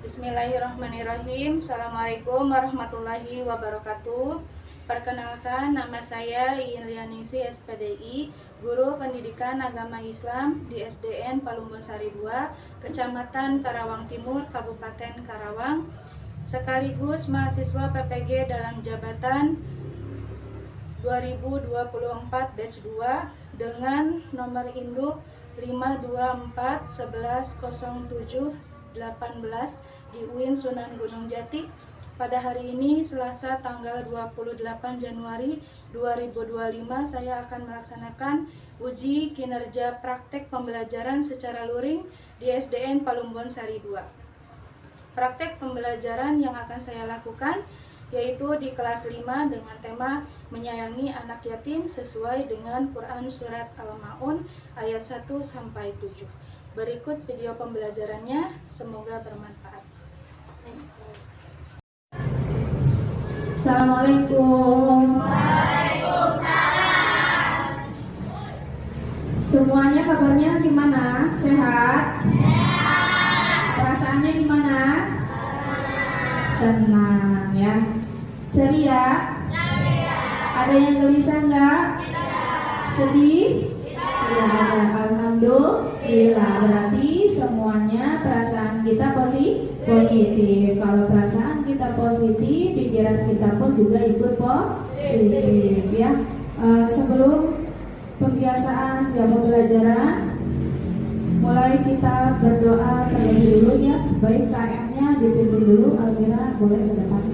Bismillahirrahmanirrahim. Assalamualaikum warahmatullahi wabarakatuh. Perkenalkan, nama saya Ilianisi SPDI, Guru Pendidikan Agama Islam di SDN Palumbon Sari 2, Kecamatan Karawang Timur, Kabupaten Karawang, sekaligus mahasiswa PPG dalam jabatan 2024 batch 2 dengan nomor induk 524110718 di UIN Sunan Gunung Jati pada hari ini Selasa tanggal 28 Januari 2025. Saya akan melaksanakan uji kinerja praktek pembelajaran secara luring di SDN Palumbon Sari 2. Praktek pembelajaran yang akan saya lakukan yaitu di kelas 5 dengan tema menyayangi anak yatim sesuai dengan Quran Surat Al-Ma'un ayat 1 sampai 7. Berikut video pembelajarannya, semoga bermanfaat. Assalamualaikum. Waalaikumsalam. Semuanya kabarnya gimana? Sehat? Sehat. Perasaannya gimana? Senang ya. Ceria? Ceria. Ada yang gelisah enggak? Sedih? Tidak ada. Alhamdulillah. Berarti semuanya perasaan kita positif. Kalau perasaan kita positif, pikiran kita pun juga ikut positif ya. Sebelum pembiasaan jam pembelajaran, mulai kita berdoa terlebih dulu ya. Baik KM-nya dipimpin dulu, Almira boleh ke depan.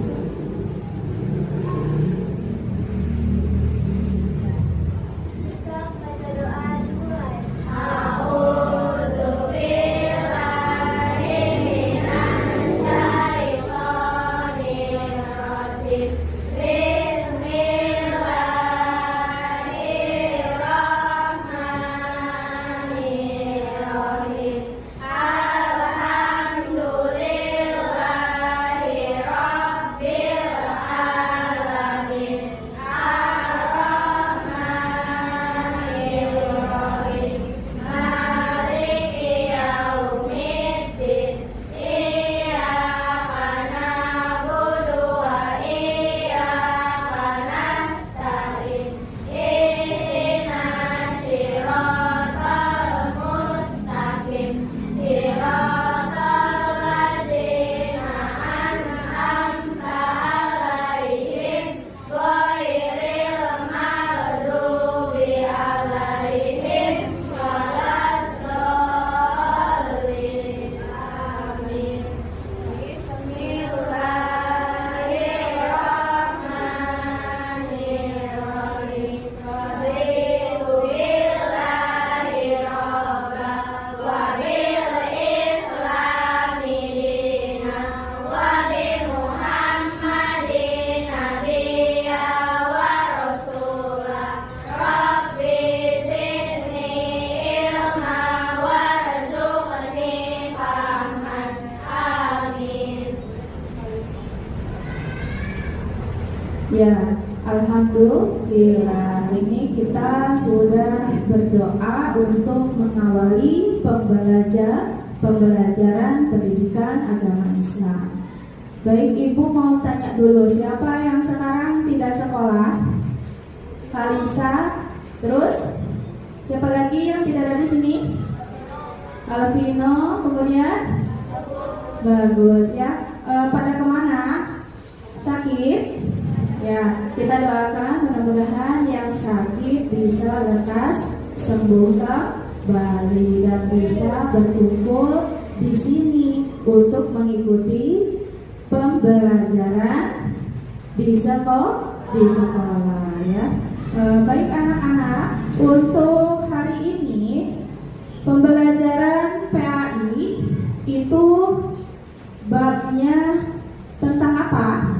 Ya, alhamdulillah. Ini kita sudah berdoa untuk mengawali pembelajaran pendidikan agama Islam. Baik, Ibu mau tanya dulu, siapa yang sekarang tidak sekolah? Kalisa, terus siapa lagi yang tidak ada di sini? Alvino, kemudian bagus ya. Pada kemana? Sakit? Ya, kita doakan mudah-mudahan yang sakit bisa lekas sembuh kembali dan bisa berkumpul di sini untuk mengikuti pembelajaran di sekolah ya. Baik anak-anak, untuk hari ini pembelajaran PAI itu babnya tentang apa?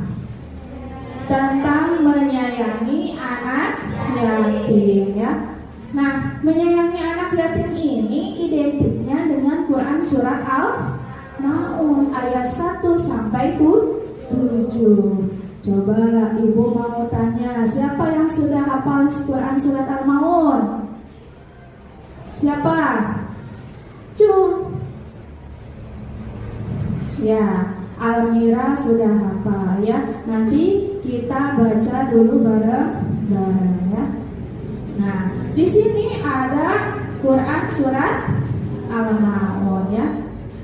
Tentang menyayangi anak yatim ya. Nah, menyayangi anak yatim ini identiknya dengan Quran Surat Al-Ma'un ayat 1 sampai 7. Coba Ibu mau tanya, siapa yang sudah hafal Quran Surat Al-Ma'un? Siapa? Cum. Ya, Almira sudah hafal ya. Nanti kita baca dulu bareng-bareng ya. Nah, di sini ada Quran surat Al-Ma'un ya.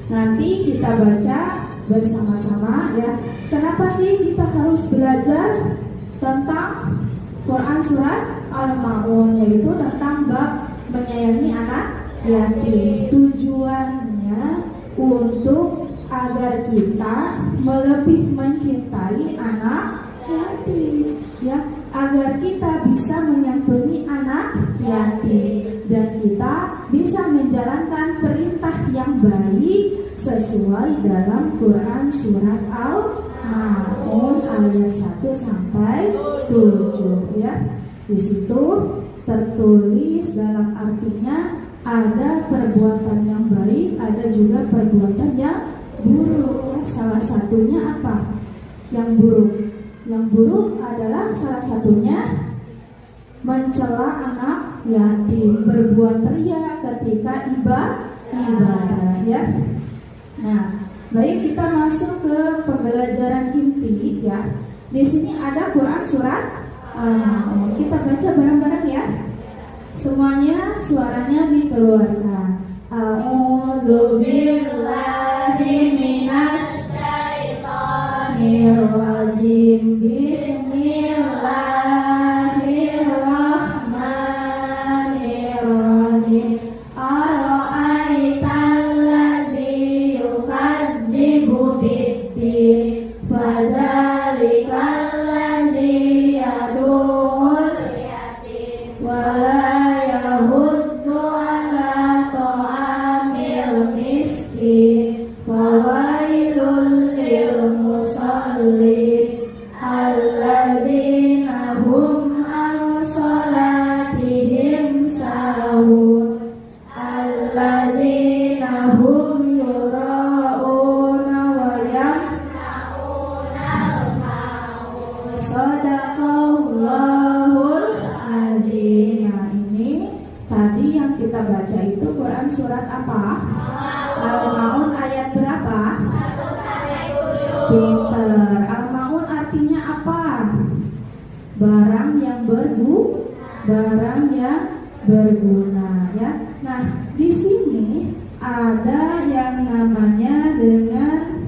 Nanti kita baca bersama-sama ya. Kenapa sih kita harus belajar tentang Quran surat Al-Ma'un, yaitu tentang bab menyayangi anak yatim. Tujuannya untuk agar kita lebih mencintai anak yatim ya, agar kita bisa menyantuni anak yatim dan kita bisa menjalankan perintah yang baik sesuai dalam Quran surat Al-Ma'un ayat 1 sampai 7 ya. Di situ tertulis dalam artinya ada perbuatan yang baik, ada juga perbuatan yang buruk. Salah satunya apa? Yang buruk. Yang buruk adalah salah satunya mencela anak yatim, berbuat ria ketika ibadah ya. Nah, baik, kita masuk ke pembelajaran inti ya. Di sini ada Quran surat Al-Ma'un. Kita baca bareng-bareng ya. Semuanya suaranya dikeluarkan. A'udzu billahi minasy syaithanir rajim. Bismillahirrahmanirrahim. Ara'aital ladzi yukadzibu bid-din fadzalikal ladzi yad'ul yatim wa la yahuddu 'ala ta'amil miskin wa wailul lil musallin alladzina hum 'an salatihim sahun alladzina hum yura'una wa yamna'unal ma'un. Shadaqallahul azim. Nah, ini tadi yang kita baca itu Quran surat apa? Al-Ma'un ayat berapa? 1-7. Pinter. Al-Ma'un artinya apa? Barang yang berguna ya. Nah, di sini ada yang namanya dengan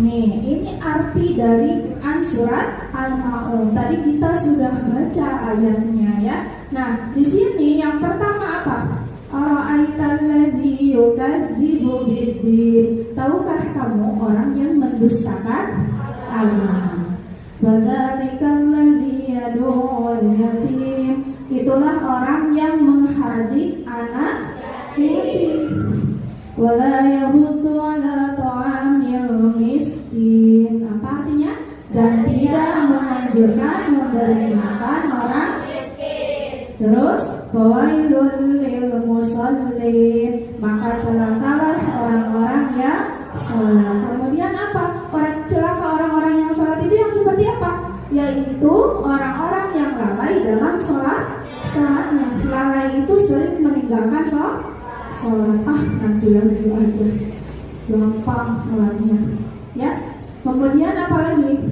nih, ini arti dari Quran surat Al-Ma'un. Tadi kita sudah baca ayatnya ya. Nah, di sini yang pertama apa? Ara'aital ladzi yukadzibu bid-din. Tahukah kamu orang yang mendustakan agama? Fadzalikal ladzi yad'ul yatim. Itulah orang yang menghardik anak yatim. Wala yahuddu 'ala ta'amil miskin. Apa artinya? Dan tidak menganjurkan memberi makan orang miskin. Terus fawailul lil musallin. Maka celakalah orang-orang yang salat. Kemudian apa? Celaka orang-orang yang salat itu yang seperti apa? Yaitu orang-orang yang lalai dalam salatnya. Lalai itu sering meninggalkan sholat. Nanti lagi aja, gampang sholatnya ya. Kemudian apa lagi?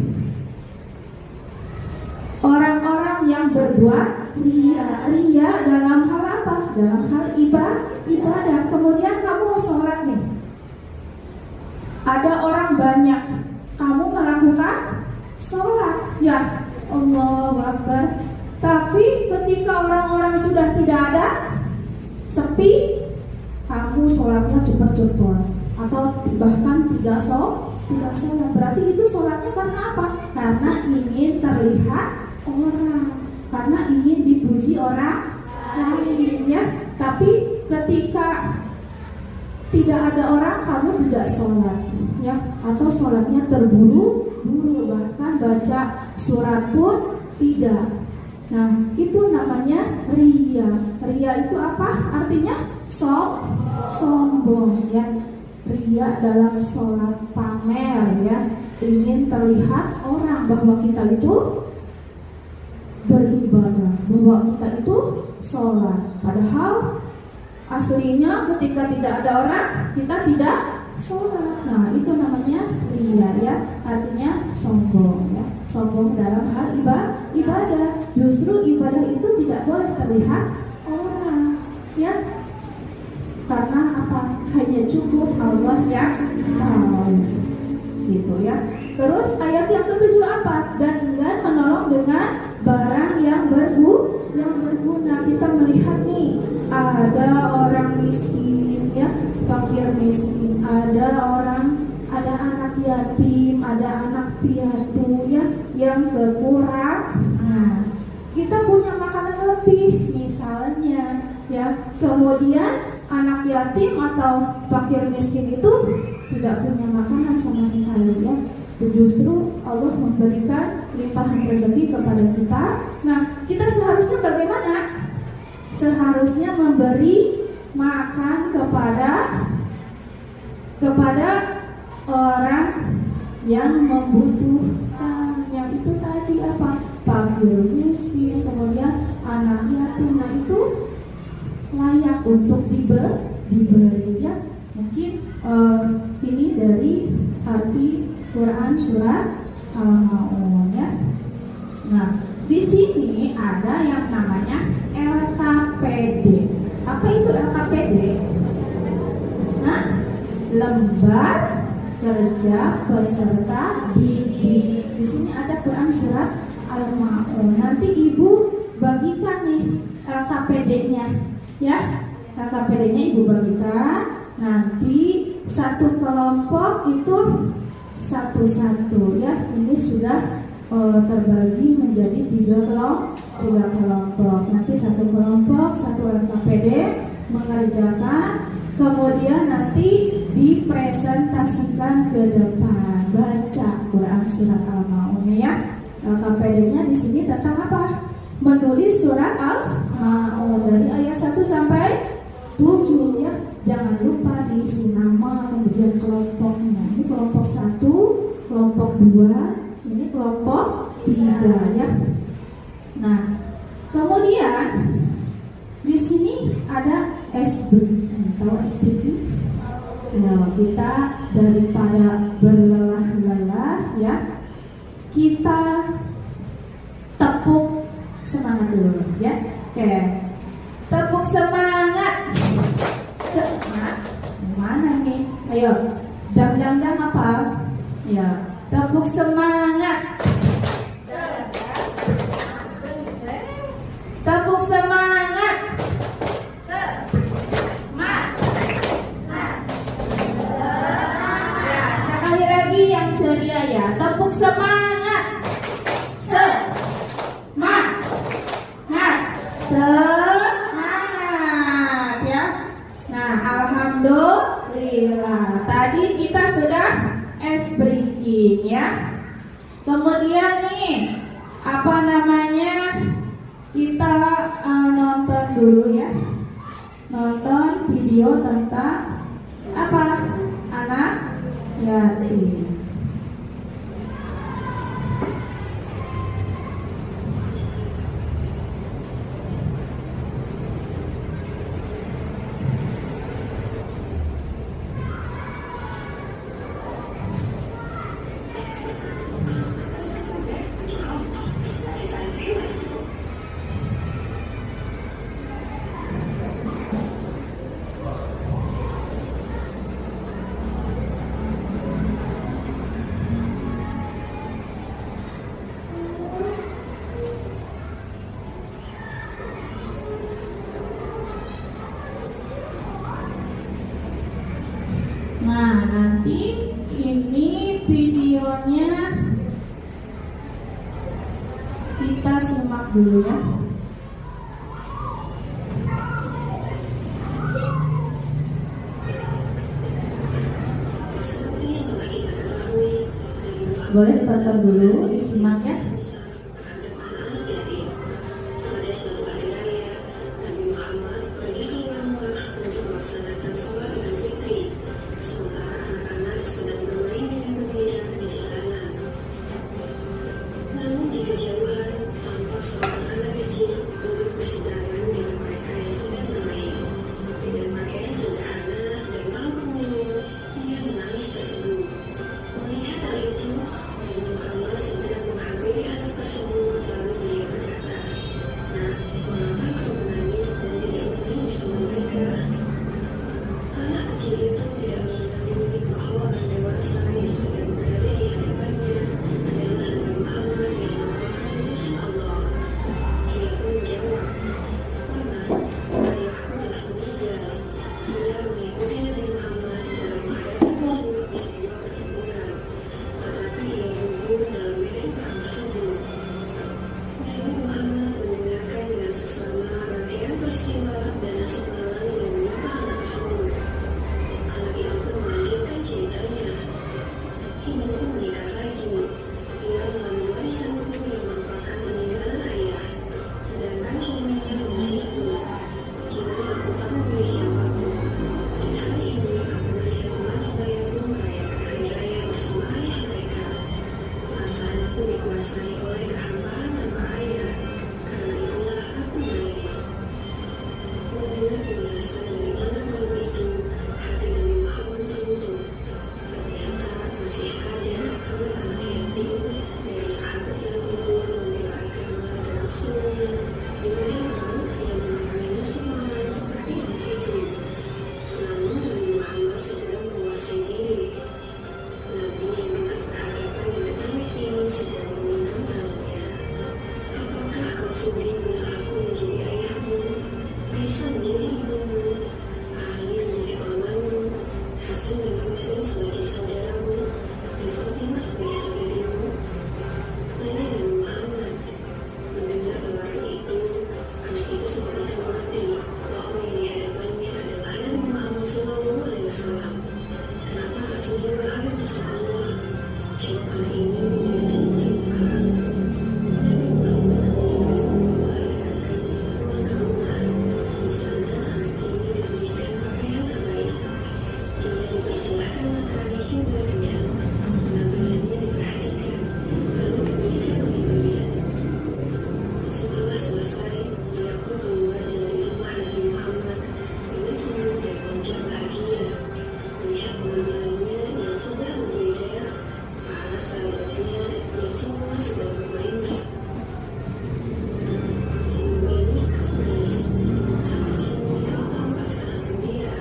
Orang-orang yang berbuat ria dalam hal apa? Dalam hal ibadah. Kemudian kamu sholat nih, ada orang banyak, kamu melakukan sholat ya, Allahu Akbar. Tapi ketika orang-orang sudah tidak ada, sepi, kamu sholatnya cepat-cepat atau bahkan tidak sholat. Berarti itu sholatnya karena apa? Karena ingin terlihat orang, karena ingin dipuji orang lain ya. Tapi ketika tidak ada orang, kamu tidak sholat ya, atau sholatnya terburu-buru, bahkan baca surat pun tidak. Nah, itu namanya ria. Ria itu apa? Artinya sombong ya. Ria dalam sholat, pamer ya, ingin terlihat orang bahwa kita itu beribadah, bahwa kita itu sholat. Padahal Aslinya ketika tidak ada orang, kita tidak sholat. Nah, itu namanya riya ya, artinya sombong ya. Sombong dalam hal ibadah. Justru ibadah itu tidak boleh terlihat orang ya. Karena apa? Hanya cukup Allah yang tahu. Gitu ya. Terus ayat yang ketujuh apa? Dan enggan menolong dengan barang yang berguna. Kita melihat nih, ada orang miskin ya, fakir miskin, ada anak yatim, ada anak piatu ya, yang kekurangan. Kita punya makanan lebih misalnya ya, kemudian anak yatim atau fakir miskin itu tidak punya makanan sama sekali ya. Justru Allah memberikan limpahan rezeki kepada kita. Nah, kita seharusnya bagaimana? Seharusnya memberi makan kepada orang yang membutuhkan. Yang itu tadi apa? Fakir miskin, kemudian anak yatim. Nah, itu layak untuk diberi ya. Mungkin ini dari arti Quran surat Al-Maun ya. Nah, di sini ada yang namanya LKPD. Apa itu LKPD? Nah, lembar kerja peserta didik. Di sini ada Quran surat Al-Maun. Nanti Ibu bagikan nih LKPD-nya ya. LKPD-nya Ibu bagikan. Nanti satu kelompok itu satu-satu ya. Ini sudah terbagi menjadi tiga kelompok. Nanti satu kelompok, satu LKPD mengerjakan, kemudian nanti dipresentasikan ke depan. Baca Quran surat Al-Maun ya. LKPD-nya di sini tentang apa? Menulis surat Al-Maun dari ayat 1 sampai 7 ya. Jangan lupa diisi nama, kemudian kelompoknya. Ini kelompok 1, kelompok 2, ini kelompok 3 ya. Nah, kemudian di sini ada SBI. Tahu SBI? Nah, kita daripada berlelah-lelah ya, kita tepuk semangat dulu ya. Oke, tepuk semangat. Mana nih? Ayo, dam apa? Ya, tepuk semangat. Tepuk semangat. Ya, sekali lagi yang ceria ya. Tepuk semangat. Semangat ya. Nah, alhamdulillah. Tadi kita sudah breaking ya. Kemudian nih, apa namanya? Kita nonton dulu ya. Nonton video tentang apa? Anak yatim. Nah, nanti ini videonya kita simak dulu ya. Boleh ditonton dulu, disimak ya. Kejauhan tampak seorang anak kecil duduk berseberangan dengan mereka yang sedang bermain. Dengan Mungkin Nabi Muhammad dalam keadaan musuh bisa juga bertempuran, tetapi ia gugur dalam medan perang tersebut. Nabi Muhammad mendengarkan dengan seksama rangkaian peristiwa dan nasib malang yang menimpa anak tersebut. Anak itu pun melanjutkan ceritanya. Ibuku menikah lagi. Ia mengambil warisan buku yang merupakan peninggalan ayah, sedangkan suaminya mengusirku. Gimana aku tak memiliki apapun? Dan hari ini aku melihat teman sebayaku merayakan hari raya bersama ayah mereka. Perasaanku dikuasai oleh kehampaan tanpa ayah. Karena itulah aku menangis. Mendengar penjelasan dari anak baru itu, hati Nabi Muhammad teruntuk. Ternyata masih ada anak-anak yatim dari sahabat yang gugur membela agama dan Rasulnya di medan perang yang mengalami nasib malang seperti anak itu. Namun Nabi Muhammad segera menguasai diri. Nabi yang dekat berhadapan dengan anak ini sedang memegang tangannya. Apakah kau sudi bila aku menjadi ayahmu, Aisyah menjadi ibumu, Ali menjadi pamanmu, Hasan dan Husain sebagai saudaramu, dan Fatimah sebagai saudarimu? Tanya Nabi Muhammad. Mendengar tawaran itu, anak itu seperti mengerti bahwa yang dihadapannya adalah Nabi Muhammad SAW. Kenapa Rasulullah berharap di Allah? Jawab anak ini dengan sedikit muka. Nabi Muhammad melahirkan kami ke ruang kamar. Di sana anak ini diberikan pakaian terbaik. Ia dipersilahkan makan hingga kenyang. Penampilannya diperhatikan, lalu diberikan pemberian. Setelah selesai, dia pun keluar dari rumah Nabi Muhammad dengan senyum dan wajah bahagia. Melihat penampilannya yang sudah berbeda, para sahabatnya yang semua sedang bermain bersama. Senyum ini kau manis, tapi kini kau tampak sangat gembira.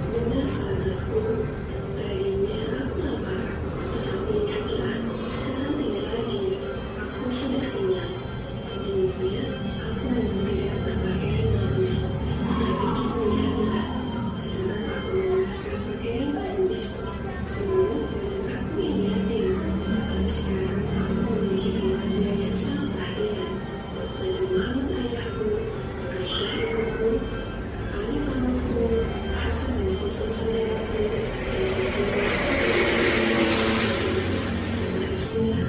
Benar sahabatku, tadinya aku lapar, tetapi lihatlah, sekarang tidak lagi. Aku sudah kenyang. Dulunya aku memang tidak berpakaian bagus, tapi kini lihatlah, sekarang aku menggunakan pakaian bagus. Dulu memang aku ini yatim, tapi sekarang aku memiliki keluarga yang sangat perhatian. Nabi Muhammad ayahku, Aisyah ibuku, Ali pamanku, Hasan dan Husain saudaraku, dan Fatimah saudaraku. Akhirnya,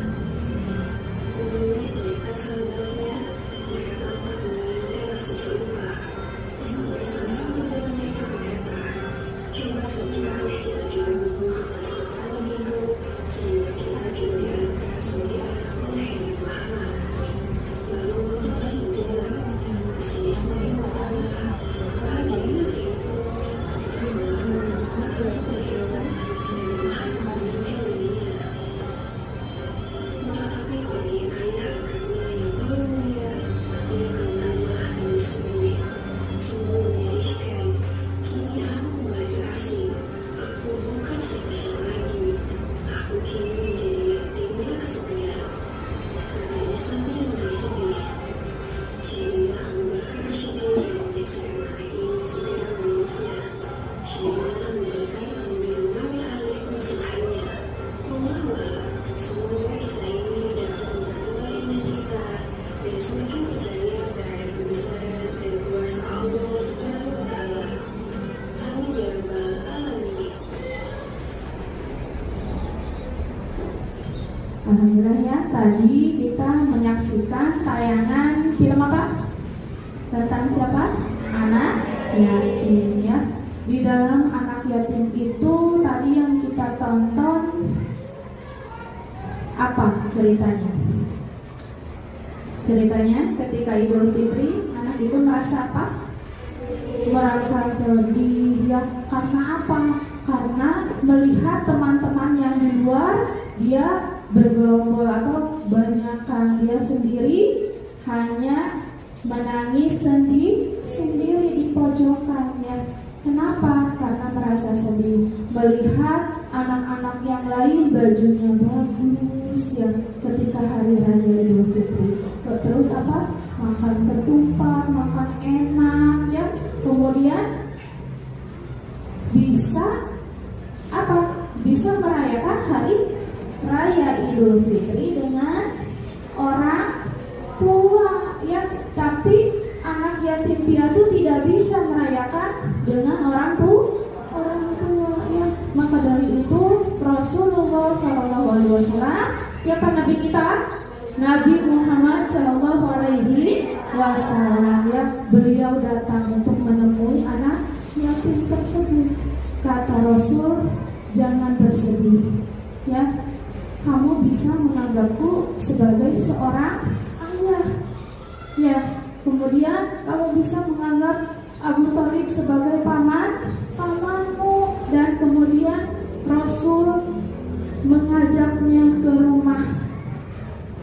mendengar cerita sahabatnya, mereka tampak menginginkan rasa serupa. Sampai salah satu dari mereka berkata, coba saja ayah kita juga gugur pada peperangan itu, sehingga kita juga diangkat sebagai anak oleh Nabi Muhammad. Lalu waktu terus berjalan, usia semakin bertambah. Kebahagiaan Nabi itu, ketika selama bertahun-tahun seperti itu, Nabi Muhammad meninggal dunia. Tetapi bagi ayah angkatnya yang paling mulia, ia menambah dan bersedih. Sungguh menyedihkan. Kini aku kembali terasing. Aku bukan siapa-siapa lagi. Aku kini menjadi yatim yang kesepian. Katanya sambil menangis sedih. Syedina Abu Bakar Syedina yang menyaksikan anak ini segera memeluknya. Syedina Abu Bakar kemudian mengambil alih perusahaannya. Wallahu a'lam. Semoga kisah ini dapat mempertemukan iman kita dan semakin percaya terhadap kebesaran dan kuasa Allah Subhanahu wa Ta'ala. Amin ya rabbal alamin. Alhamdulillah ya, tadi kita menyaksikan tayangan film apa? Tentang siapa? Anak yatim ya. Di dalam anak yatim itu tadi yang kita tonton apa ceritanya? Ceritanya ketika Idul Fitri anak itu merasa apa? Merasa sedih ya. Karena apa? Karena melihat teman-teman yang di luar dia bergerombol atau banyakkan, dia sendiri hanya menangis sendiri di pojokannya. Kenapa? Karena merasa sedih melihat anak-anak yang lain bajunya bagus ya ketika hari raya Idul Fitri. Terus apa? Makan ketupat, makan enak ya. Kemudian bisa apa? Bisa merayakan hari raya Idul Fitri dengan orang tua ya. Tapi anak yatim piatu tidak bisa merayakan dengan orang tua ya. Maka dari itu Rasulullah SAW, siapa nabi kita? Nabi Muhammad SAW ya, beliau datang untuk menemui anak yatim tersebut. Kata Rasul, jangan bersedih ya, kamu bisa menganggapku sebagai seorang ayah ya. Kemudian kamu bisa menganggap Abu Thalib sebagai pamanmu. Dan kemudian Rasul mengajaknya ke rumah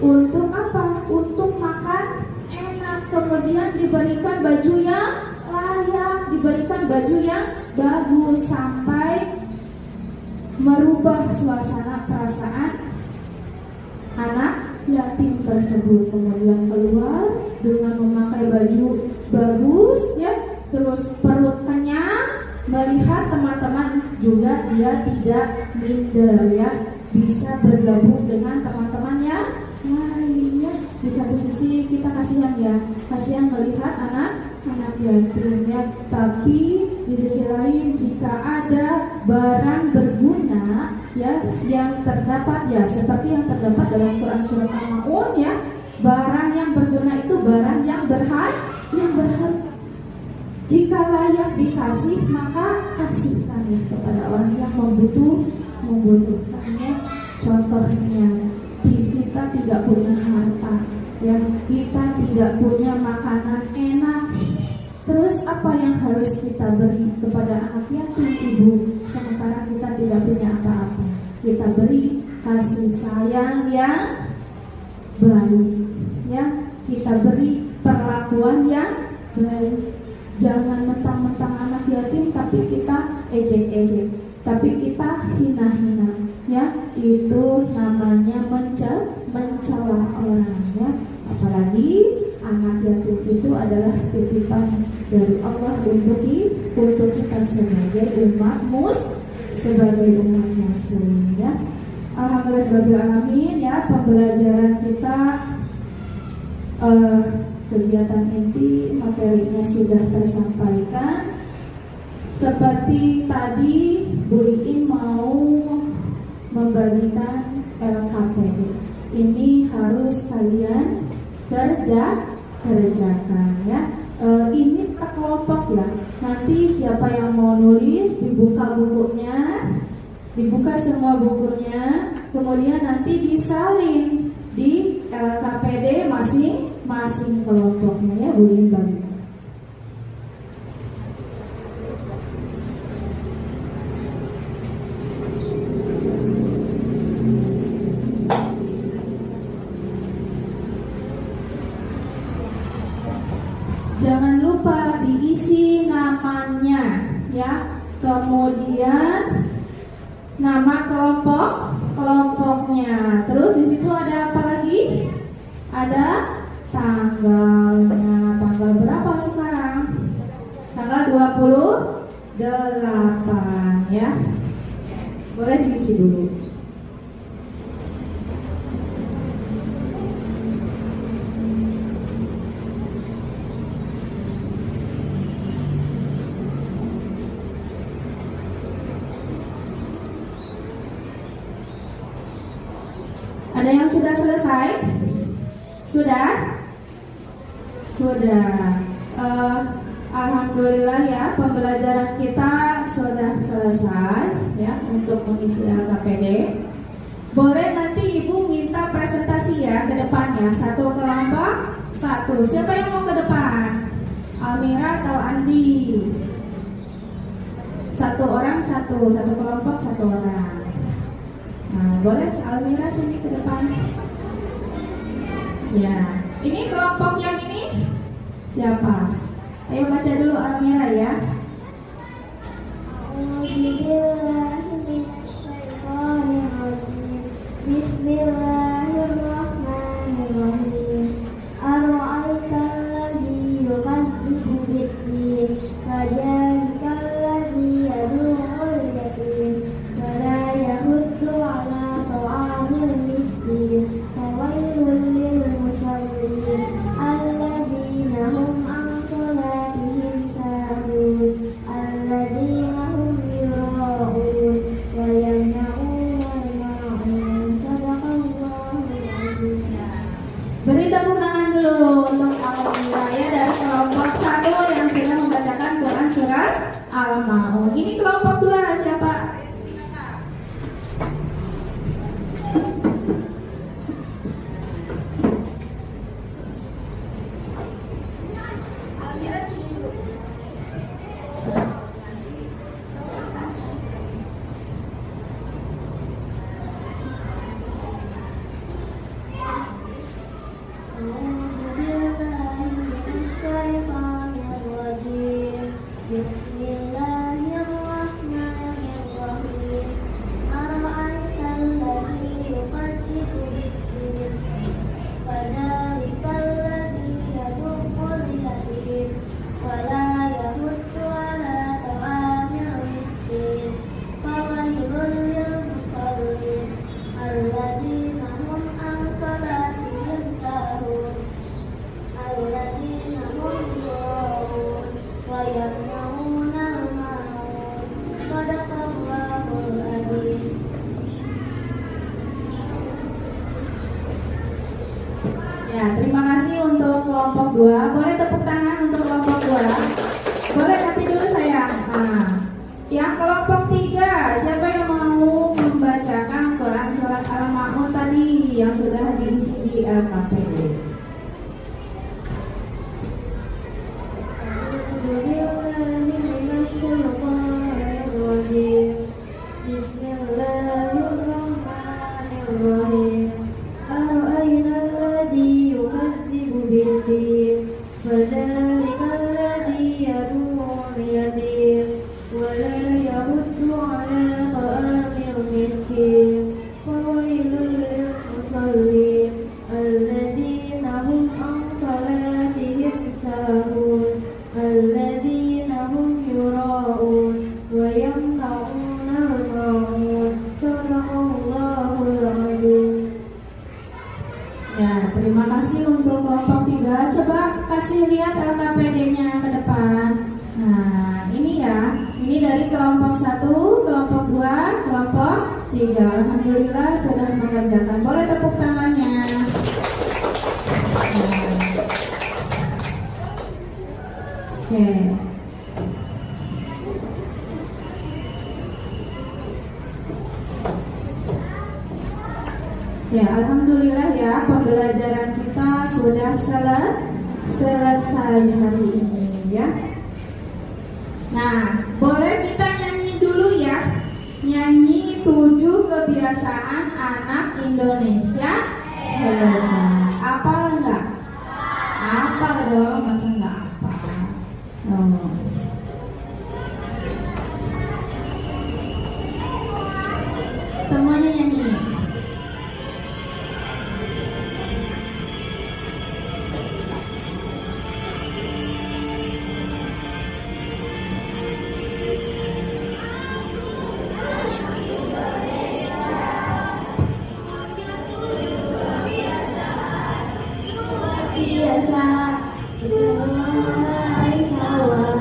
untuk apa? Untuk makan enak. Kemudian diberikan baju yang layak, diberikan baju yang bagus, sampai merubah suasana perasaan anak yatim tersebut. Kemudian keluar dengan memakai baju bagus ya, terus perut kenyang, melihat teman-teman juga dia tidak minder ya, bisa bergabung dengan teman-teman yang lain ya. Di satu sisi kita kasihan ya, kasihan melihat anak yatim ya. Tapi di sisi lain, jika ada barang berguna ya yang terdapat ya, seperti yang terdapat dalam Quran surat Al-Maun ya, barang yang berguna itu barang yang berharga. Jika layak dikasih, maka kasihkan ya kepada orang yang membutuhkannya. Contohnya, kita tidak punya harta ya, kita tidak punya makanan enak. Terus apa yang harus kita beri kepada anak yatim ibu, sementara kita tidak punya apa-apa? Kita beri kasih sayang yang baik ya, kita beri perlakuan yang baik. Jangan mentang-mentang anak yatim tapi kita ejek-ejek, tapi kita hina-hina ya. Itu namanya mencela orang ya. Apalagi anak yatim itu adalah titipan dari Allah untuk kita sebagai umat muslim ya. Alhamdulillahirobbilalamin ya. Pembelajaran kita kegiatan inti materinya sudah tersampaikan. Seperti tadi Bu Iin mau membagikan LKPD, ini harus kalian kerjakan ya. Ini per kelompok ya. Nanti siapa yang mau nulis, dibuka bukunya, dibuka semua bukunya, kemudian nanti disalin di LKPD masing-masing kelompoknya ya, Bu Iin bagi. Jangan lupa diisi namanya ya. Kemudian nama kelompoknya. Terus di situ ada apa lagi? Ada tanggalnya. Tanggal berapa sekarang? Tanggal 28 ya. Boleh diisi dulu. Ada yang sudah selesai? Sudah. Alhamdulillah ya, pembelajaran kita sudah selesai ya untuk mengisi LKPD. Boleh nanti Ibu minta presentasi ya ke depannya, satu kelompok satu. Siapa yang mau ke depan? Almira atau Andi? Satu orang satu kelompok satu orang. Nah, boleh Almira sini ke depan. Ya, ini kelompok yang ini siapa? Ayo baca dulu Almira ya. Bismillahirrahmanirrahim. Ara'aital ladzi yukadzibu bid-din, fajalikal ladzi yad'u kelompok 2. Boleh tepuk tangan untuk kelompok 2. Boleh nanti dulu sayang. Nah, yang kelompok 3, siapa yang mau membacakan Quran surat Al-Ma'un tadi yang sudah diisi di LKPD? Bismillahirrahmanirrahim. Ara'ayna alladhi yukadzibu bid-din, fadhalika alladhi yad'u al-yatim, wa la yaruddu 'ala ta'amil miskin, fawailul lil-musallin, alladhina hum 'an salatihim sahun, alladhina hum yura'un, wa yamna'una al-ma'un. Sadaqallahul adzim. Ya, terima kasih untuk kelompok 3. Coba kasih lihat LKPD-nya ke depan. Nah, ini ya. Ini dari kelompok 1, kelompok 2, kelompok 3. Alhamdulillah sudah mengerjakan. Boleh tepuk tangannya. Nah. Oke. Ya, alhamdulillah ya, pembelajaran kita sudah selesai hari ini ya. Nah, boleh kita nyanyi dulu ya. Nyanyi 7 kebiasaan anak Indonesia hebat. Apal enggak? Apal dong, masa enggak apal? Oh. Semuanya nyanyi. Biasa mulai kawan,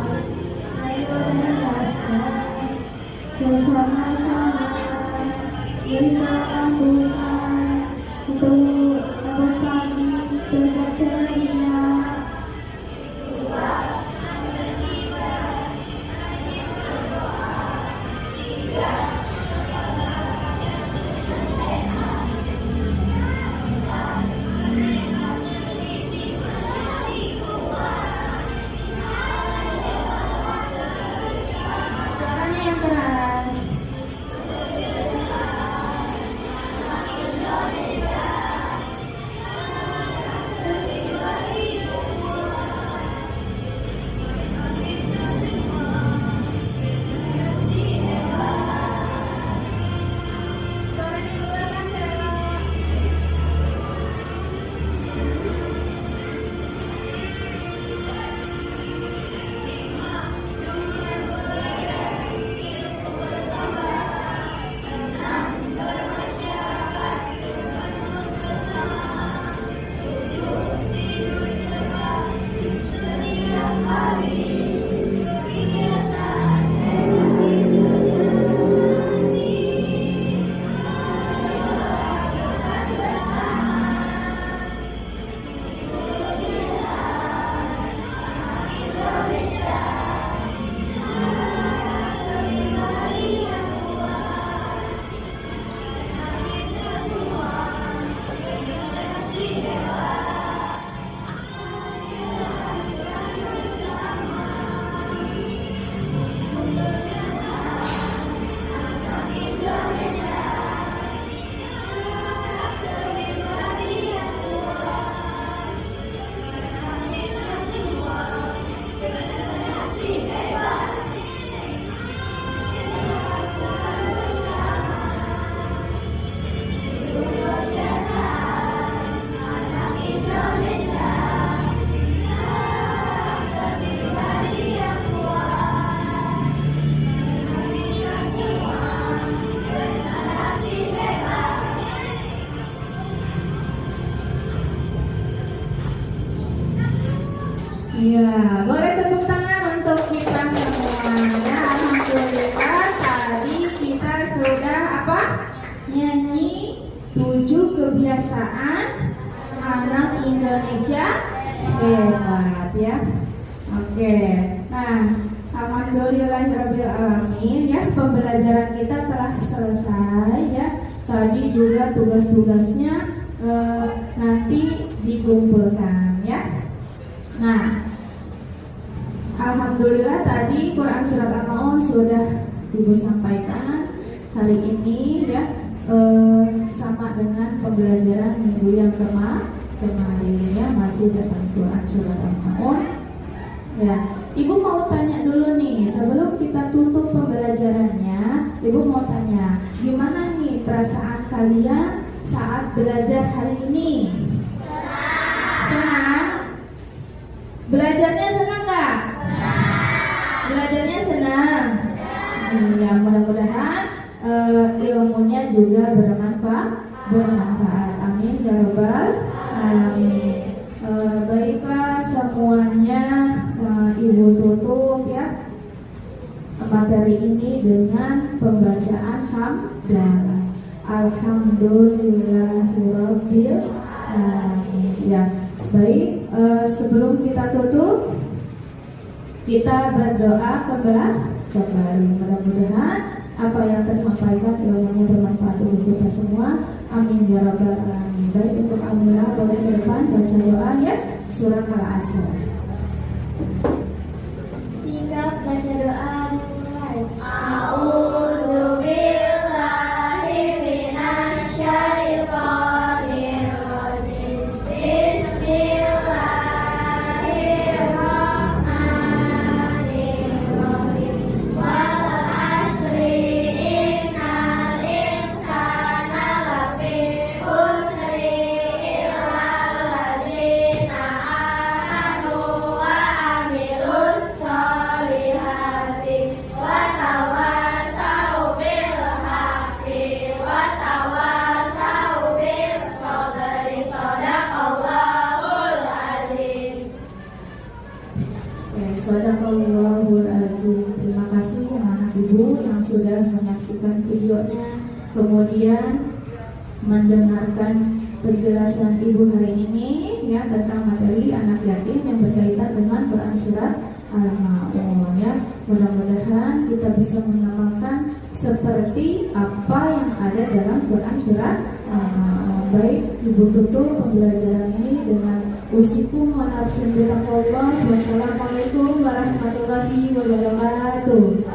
ayo dengarkan bersama-sama berlakukan untuk berbagi berceria. Suaranya yang keras. Suaranya luar kan, Selo? Iya, boleh tepuk tangan untuk kita semuanya. Alhamdulillah tadi kita sudah apa? Nyanyi 7 kebiasaan anak Indonesia Hebat ya. Oke. Nah, alhamdulillahirabbil alamin ya, pembelajaran kita telah selesai ya. Tadi juga tugas-tugasnya nanti dikumpulkan ya. Nah, alhamdulillah tadi Quran surat Al-Maun sudah Ibu sampaikan. Hari ini ya sama dengan pembelajaran minggu yang kemarin ya, masih tentang Quran surat Al-Maun. Ya, Ibu mau tanya dulu nih sebelum kita tutup pembelajarannya. Ibu mau tanya, gimana nih perasaan kalian saat belajar hari ini? Senang? Belajarnya senang nggak? Belajarnya senang. Ya, mudah-mudahan ilmunya juga bermanfaat. Amin ya rabbal alamin. Baiklah semuanya, Ibu tutup ya materi ini dengan pembacaan hamdalah. Alhamdulillahirabbil alamin. Ya, baik. Sebelum kita tutup, kita berdoa kembali. Mudah-mudahan apa yang tersampaikan ilmunya bermanfaat untuk kita semua. Amin ya rabbal alamin. Baik, untuk Alhamdulillah boleh ke depan baca doa ya, surat Al-Asr. Sikap baca doa dimulai. A'udzubillahi minasyaitonir rajim. Bismillahirrahmanirrahim. Wal asri innal insana lafi khusri illa alladzina amanu wa amilus solihati wa tawasaw bil haqqi wa tawasaw bis sabri. Shadaqallahul azim. Shadaqallahul azim. Terima kasih anak ibu yang sudah menyaksikan videonya, kemudian mendengarkan penjelasan ibu hari ini ya tentang materi anak yatim yang berkaitan dengan Quran surat Al-Maun ya. Mudah-mudahan kita bisa mengamalkan seperti apa yang ada dalam Quran surat Al-Maun. Baik, ibu tutup pembelajaran ini dengan usikum wa nafsin bitaqwallah. Wassalamualaikum warahmatullahi wabarakatuh.